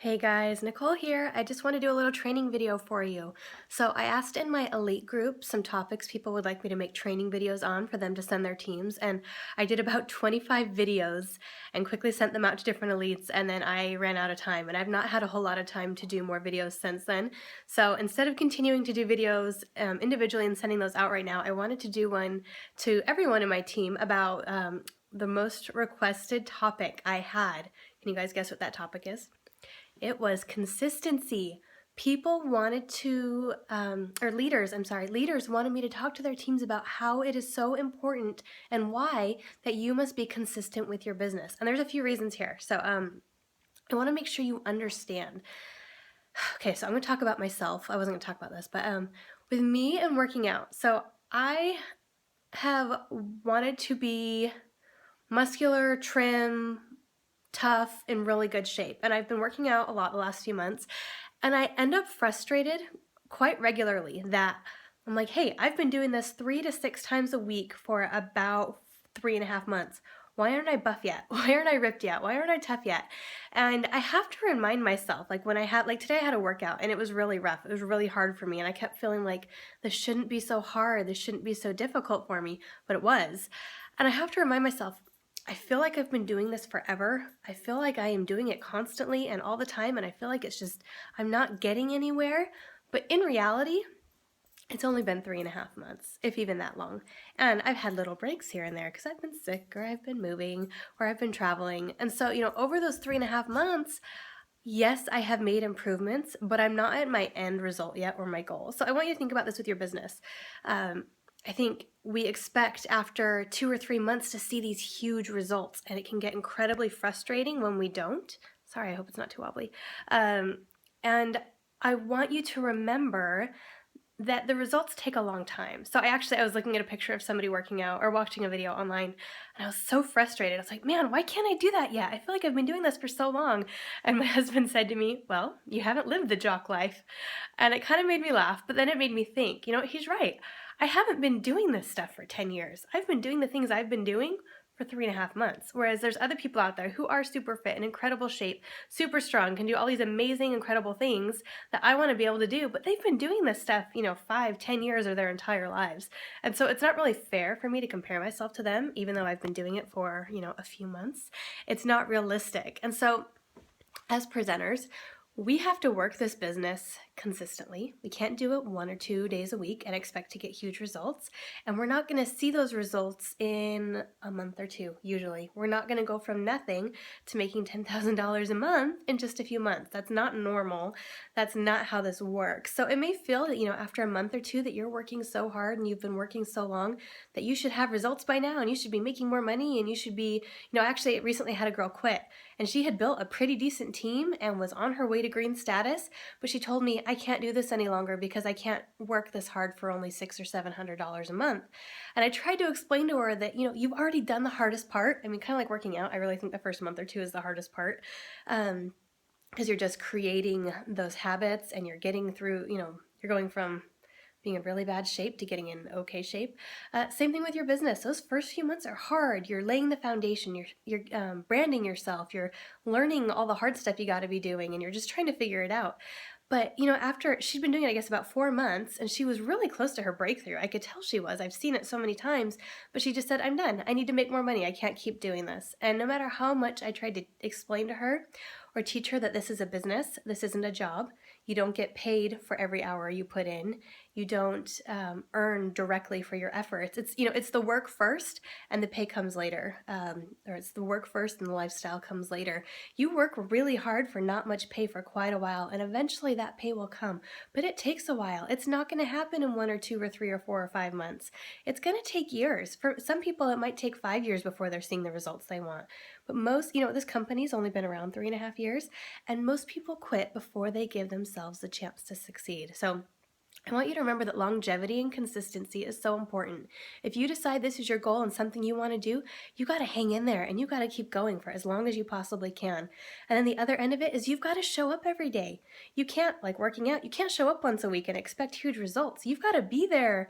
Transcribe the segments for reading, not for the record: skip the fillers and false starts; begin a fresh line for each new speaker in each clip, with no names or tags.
Hey guys, Nicole here. I just want to do a little training video for you. So I asked in my elite group some topics people would like me to make training videos on for them to send their teams, and I did about 25 videos and quickly sent them out to different elites, and then I ran out of time, and I've not had a whole lot of time to do more videos since then. So instead of continuing to do videos individually and sending those out right now, I wanted to do one to everyone in my team about the most requested topic I had. Can you guys guess what that topic is? It was consistency. People wanted to, leaders wanted me to talk to their teams about how it is so important and why that you must be consistent with your business. And there's a few reasons here. So I want to make sure you understand. Okay, so I'm going to talk about myself. I wasn't going to talk about this, but with me and working out. So I have wanted to be muscular, trim, tough, in really good shape. And I've been working out a lot the last few months, and I end up frustrated quite regularly that I'm like, hey, I've been doing this 3 to 6 times a week for about 3.5 months. Why aren't I buff yet? Why aren't I ripped yet? Why aren't I tough yet? And I have to remind myself, like when today I had a workout and it was really rough. It was really hard for me, and I kept feeling like this shouldn't be so hard. This shouldn't be so difficult for me, but it was. And I have to remind myself, I feel like I've been doing this forever. I feel like I am doing it constantly and all the time, and I feel like it's just, I'm not getting anywhere. But in reality, it's only been 3.5 months, if even that long. And I've had little breaks here and there because I've been sick or I've been moving or I've been traveling. And so, over those 3.5 months, yes, I have made improvements, but I'm not at my end result yet or my goal. So I want you to think about this with your business. I think we expect after 2 or 3 months to see these huge results, and it can get incredibly frustrating when we don't. Sorry, I hope it's not too wobbly. And I want you to remember that the results take a long time. So I was looking at a picture of somebody working out or watching a video online, and I was so frustrated. I was like, man, why can't I do that yet? I feel like I've been doing this for so long. And my husband said to me, well, you haven't lived the jock life. And it kind of made me laugh, but then it made me think, he's right. I haven't been doing this stuff for 10 years. I've been doing the things I've been doing for 3.5 months. Whereas there's other people out there who are super fit, in incredible shape, super strong, can do all these amazing, incredible things that I want to be able to do, but they've been doing this stuff, 5, 10 years of their entire lives. And so it's not really fair for me to compare myself to them, even though I've been doing it for, a few months. It's not realistic. And so as presenters, we have to work this business consistently. We can't do it 1 or 2 days a week and expect to get huge results. And we're not going to see those results in a month or two, usually. We're not going to go from nothing to making $10,000 a month in just a few months. That's not normal. That's not how this works. So it may feel that, after a month or two that you're working so hard and you've been working so long that you should have results by now and you should be making more money and you should be, actually recently had a girl quit, and she had built a pretty decent team and was on her way to green status, but she told me, I can't do this any longer because I can't work this hard for only $600 or $700 a month. And I tried to explain to her that, you've already done the hardest part. I mean, kind of like working out, I really think the first month or two is the hardest part. Because you're just creating those habits and you're getting through, you're going from being in really bad shape to getting in okay shape. Same thing with your business. Those first few months are hard. You're laying the foundation. You're branding yourself. You're learning all the hard stuff you got to be doing, and you're just trying to figure it out. But, after she'd been doing it, I guess, about 4 months, and she was really close to her breakthrough. I could tell she was. I've seen it so many times, but she just said, I'm done. I need to make more money. I can't keep doing this. And no matter how much I tried to explain to her or teach her that this is a business, this isn't a job. You don't get paid for every hour you put in. You don't earn directly for your efforts. It's the work first and the pay comes later. Or it's the work first and the lifestyle comes later. You work really hard for not much pay for quite a while, and eventually that pay will come. But it takes a while. It's not going to happen in 1 or 2 or 3 or 4 or 5 months. It's going to take years. For some people, it might take 5 years before they're seeing the results they want. But most, this company's only been around 3.5 years, and most people quit before they give themselves the chance to succeed. So I want you to remember that longevity and consistency is so important. If you decide this is your goal and something you want to do, you got to hang in there and you got to keep going for as long as you possibly can. And then the other end of it is you've got to show up every day. You can't, like working out, you can't show up once a week and expect huge results. You've got to be there,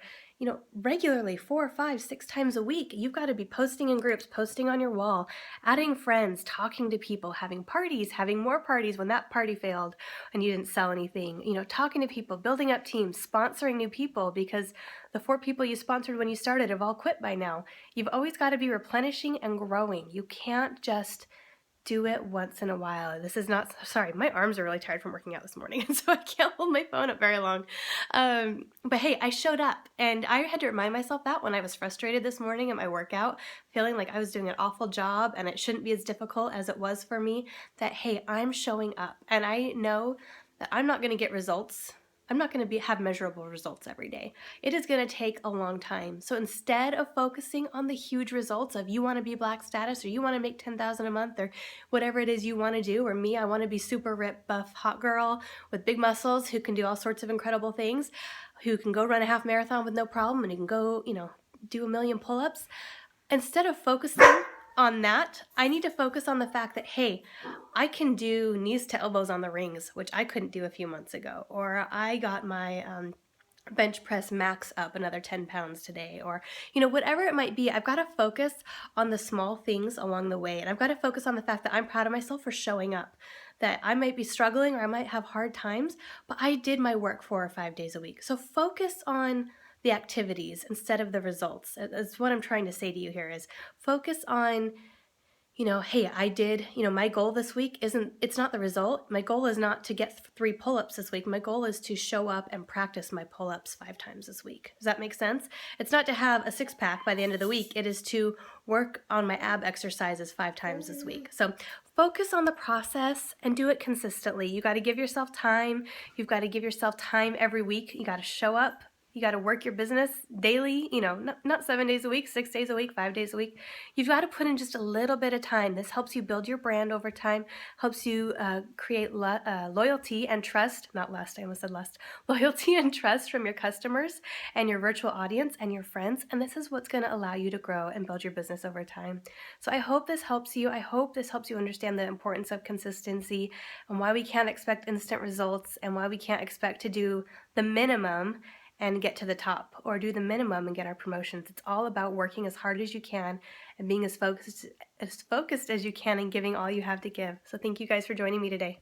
regularly 4, 5, 6 times a week. You've got to be posting in groups, posting on your wall, adding friends, talking to people, having parties, having more parties when that party failed and you didn't sell anything, talking to people, building up teams, sponsoring new people because the 4 people you sponsored when you started have all quit by now. You've always got to be replenishing and growing. You can't just do it once in a while. This is not, sorry, my arms are really tired from working out this morning, and so I can't hold my phone up very long. But hey, I showed up, and I had to remind myself that when I was frustrated this morning at my workout, feeling like I was doing an awful job and it shouldn't be as difficult as it was for me, that hey, I'm showing up, and I know that I'm not going to get results. I'm not going to have measurable results every day. It is going to take a long time. So instead of focusing on the huge results of you want to be Black status or you want to make 10,000 a month or whatever it is you want to do, or me, I want to be super ripped, buff, hot girl with big muscles who can do all sorts of incredible things, who can go run a half marathon with no problem and who can go, do 1,000,000 pull-ups. Instead of focusing on that, I need to focus on the fact that, hey, I can do knees to elbows on the rings, which I couldn't do a few months ago, or I got my bench press max up another 10 pounds today, or whatever it might be. I've got to focus on the small things along the way, and I've got to focus on the fact that I'm proud of myself for showing up, that I might be struggling or I might have hard times, but I did my work 4 or 5 days a week. So focus on the activities instead of the results. That's what I'm trying to say to you here, is focus on, hey, I did, my goal this week it's not the result. My goal is not to get 3 pull-ups this week. My goal is to show up and practice my pull-ups 5 times this week. Does that make sense? It's not to have a 6-pack by the end of the week. It is to work on my ab exercises 5 times this week. So focus on the process and do it consistently. You got to give yourself time. You've got to give yourself time every week. You got to show up. You got to work your business daily, not 7 days a week, 6 days a week, 5 days a week. You've got to put in just a little bit of time. This helps you build your brand over time, helps you create loyalty and trust, not lust, I almost said lust, loyalty and trust from your customers and your virtual audience and your friends. And this is what's going to allow you to grow and build your business over time. So I hope this helps you. I hope this helps you understand the importance of consistency and why we can't expect instant results and why we can't expect to do the minimum and get to the top, or do the minimum and get our promotions. It's all about working as hard as you can and being as focused as you can and giving all you have to give. So thank you guys for joining me today.